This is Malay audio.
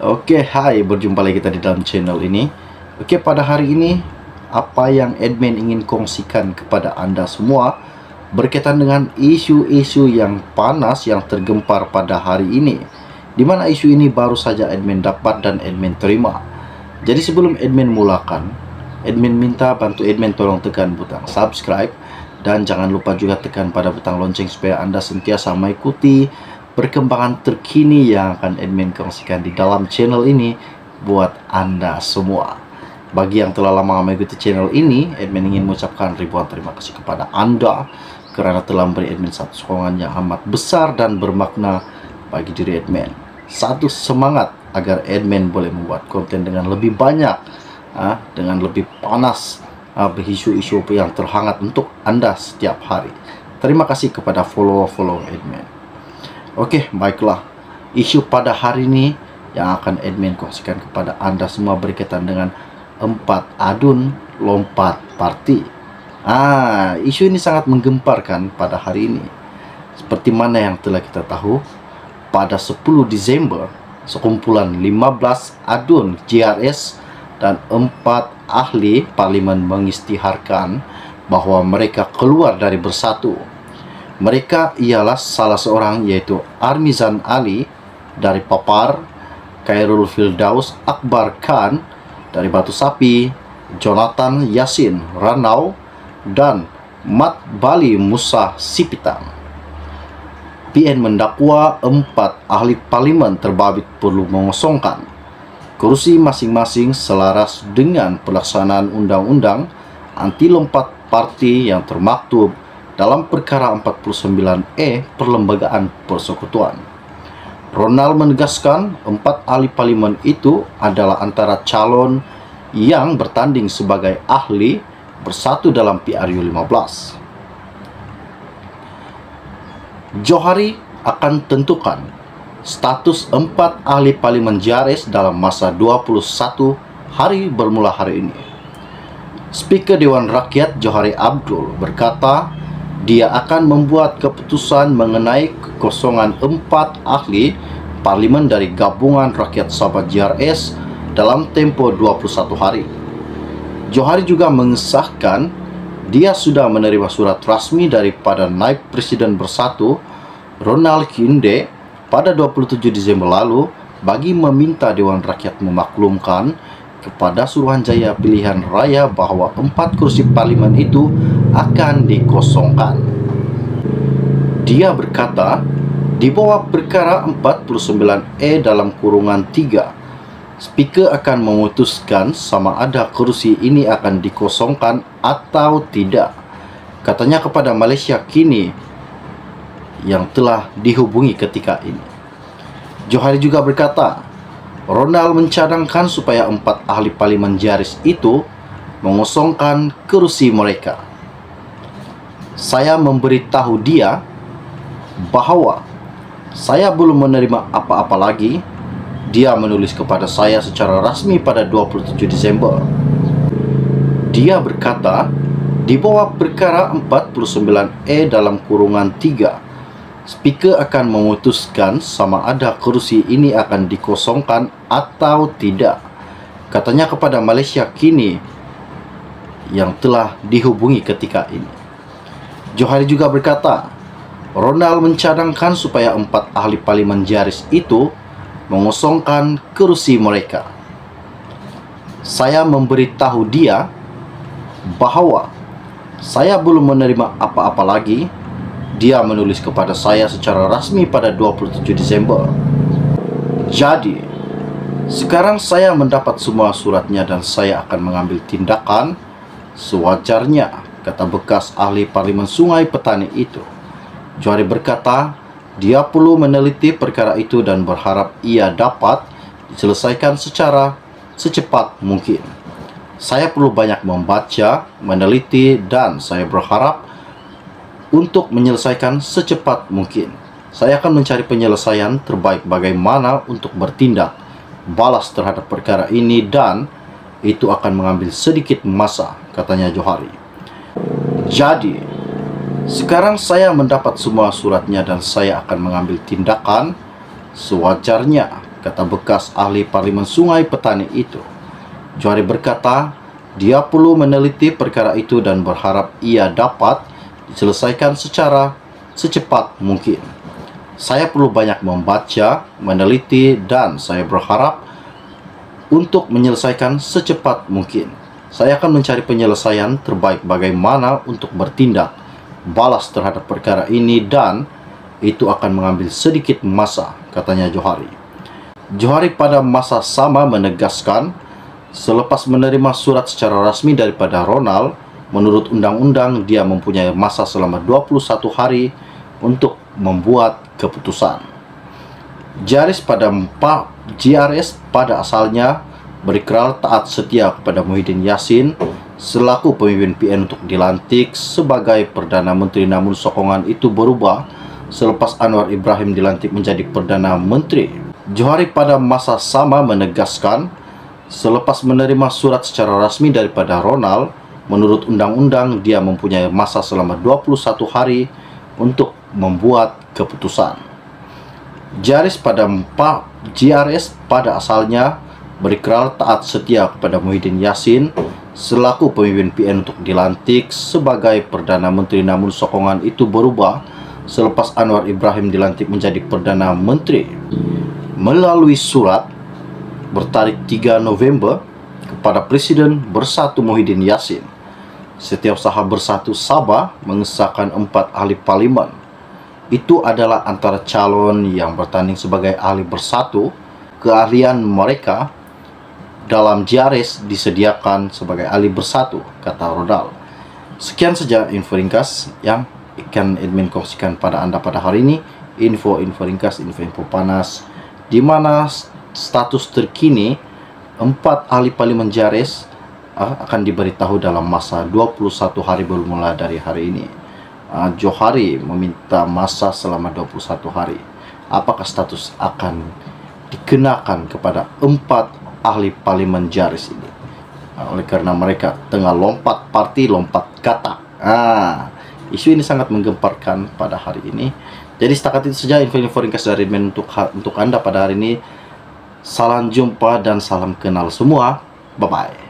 Oke, hai, berjumpa lagi kita di dalam channel ini. Oke, pada hari ini apa yang admin ingin kongsikan kepada Anda semua berkaitan dengan isu-isu yang panas yang tergempar pada hari ini, di mana isu ini baru saja admin dapat dan admin terima. Jadi sebelum admin mulakan, admin minta bantu admin tolong tekan butang subscribe dan jangan lupa juga tekan pada butang lonceng supaya Anda sentiasa mengikuti perkembangan terkini yang akan admin kongsikan di dalam channel ini buat Anda semua. Bagi yang telah lama mengikuti channel ini, admin ingin mengucapkan ribuan terima kasih kepada Anda karena telah memberi admin satu sokongan yang amat besar dan bermakna bagi diri admin. Satu semangat agar admin boleh membuat konten dengan lebih banyak, dengan lebih panas, isu-isu yang terhangat untuk Anda setiap hari. Terima kasih kepada follow admin. Oke, baiklah. Isu pada hari ini yang akan admin kongsikan kepada Anda semua berkaitan dengan 4 adun lompat party. Isu ini sangat menggemparkan pada hari ini. Seperti mana yang telah kita tahu, pada 10 Desember, sekumpulan 15 adun JRS dan 4 ahli parlimen mengisytiharkan bahwa mereka keluar dari Bersatu. Mereka ialah salah seorang yaitu Armizan Ali dari Papar, Khairul Firdaus Akbar Khan dari Batu Sapi, Jonathan Yasin Ranau, dan Mat Bali Musa Sipitang. PN mendakwa 4 ahli parlimen terbabit perlu mengosongkan kursi masing-masing selaras dengan pelaksanaan undang-undang anti lompat parti yang termaktub dalam perkara 49E Perlembagaan Persekutuan. Ronald menegaskan 4 ahli parlimen itu adalah antara calon yang bertanding sebagai ahli Bersatu dalam PRU 15. Johari akan tentukan status 4 ahli parlimen JRS dalam masa 21 hari bermula hari ini. Speaker Dewan Rakyat Johari Abdul berkata dia akan membuat keputusan mengenai kekosongan 4 ahli parlimen dari Gabungan Rakyat Sabah JRS dalam tempo 21 hari. Johari juga mengesahkan dia sudah menerima surat rasmi daripada Naib Presiden Bersatu Ronald Kinde pada 27 Desember lalu bagi meminta Dewan Rakyat memaklumkan kepada Suruhanjaya Pilihan Raya bahwa 4 kursi parlimen itu akan dikosongkan. Dia berkata, di bawah perkara 49E dalam kurungan 3, Speaker akan memutuskan sama ada kursi ini akan dikosongkan atau tidak. Katanya kepada Malaysia Kini yang telah dihubungi ketika ini. Johari juga berkata, Ronald mencadangkan supaya 4 ahli parlimen JRS itu mengosongkan kursi mereka. Saya memberitahu dia bahwa saya belum menerima apa-apa lagi. Dia menulis kepada saya secara rasmi pada 27 Desember. Dia berkata, di bawah perkara 49E dalam kurungan 3, Speaker akan memutuskan sama ada kursi ini akan dikosongkan atau tidak. Katanya kepada Malaysia Kini yang telah dihubungi ketika ini. Johari juga berkata, Ronald mencadangkan supaya 4 ahli parlimen JRS itu mengosongkan kursi mereka. Saya memberitahu dia bahwa saya belum menerima apa-apa lagi. Dia menulis kepada saya secara rasmi pada 27 Desember. Jadi, sekarang saya mendapat semua suratnya dan saya akan mengambil tindakan sewajarnya, kata bekas ahli parlimen Sungai Petani itu. Johari berkata, dia perlu meneliti perkara itu dan berharap ia dapat diselesaikan secara secepat mungkin. Saya perlu banyak membaca, meneliti, dan saya berharap untuk menyelesaikan secepat mungkin. Saya akan mencari penyelesaian terbaik bagaimana untuk bertindak balas terhadap perkara ini dan itu akan mengambil sedikit masa, katanya Johari. Jadi, sekarang saya mendapat semua suratnya dan saya akan mengambil tindakan sewajarnya, kata bekas ahli Parlimen Sungai Petani itu. Johari berkata, dia perlu meneliti perkara itu dan berharap ia dapat diselesaikan secara secepat mungkin. Saya perlu banyak membaca, meneliti, dan saya berharap untuk menyelesaikan secepat mungkin. Saya akan mencari penyelesaian terbaik bagaimana untuk bertindak balas terhadap perkara ini dan itu akan mengambil sedikit masa, katanya Johari. Johari pada masa sama menegaskan, selepas menerima surat secara rasmi daripada Ronald, menurut undang-undang dia mempunyai masa selama 21 hari untuk membuat keputusan. GRS pada asalnya berikrar taat setia kepada Muhyiddin Yassin selaku pemimpin PN untuk dilantik sebagai Perdana Menteri, namun sokongan itu berubah selepas Anwar Ibrahim dilantik menjadi Perdana Menteri. Johari pada masa sama menegaskan, selepas menerima surat secara rasmi daripada Ronald, menurut undang-undang dia mempunyai masa selama 21 hari untuk membuat keputusan. GRS pada asalnya berikrar taat setia kepada Muhyiddin Yassin selaku pemimpin PN untuk dilantik sebagai Perdana Menteri, namun sokongan itu berubah selepas Anwar Ibrahim dilantik menjadi Perdana Menteri. Melalui surat bertarik 3 November kepada Presiden Bersatu Muhyiddin Yassin, Setiausaha Bersatu Sabah mengesahkan 4 ahli parlimen. Itu adalah antara calon yang bertanding sebagai ahli bersatu. Keahlian mereka dalam GRS disediakan sebagai ahli bersatu, kata Ronald. Sekian saja info ringkas yang akan admin kongsikan pada Anda pada hari ini. Info ringkas, info panas, di mana status terkini 4 ahli parlimen GRS akan diberitahu dalam masa 21 hari bermula dari hari ini. Johari meminta masa selama 21 hari. Apakah status akan dikenakan kepada 4 ahli parlimen GRS ini? Oleh karena mereka tengah lompat parti, lompat kata. Isu ini sangat menggemparkan pada hari ini. Jadi setakat itu saja info ringkas dari admin untuk Anda pada hari ini. Salam jumpa dan salam kenal semua. Bye-bye.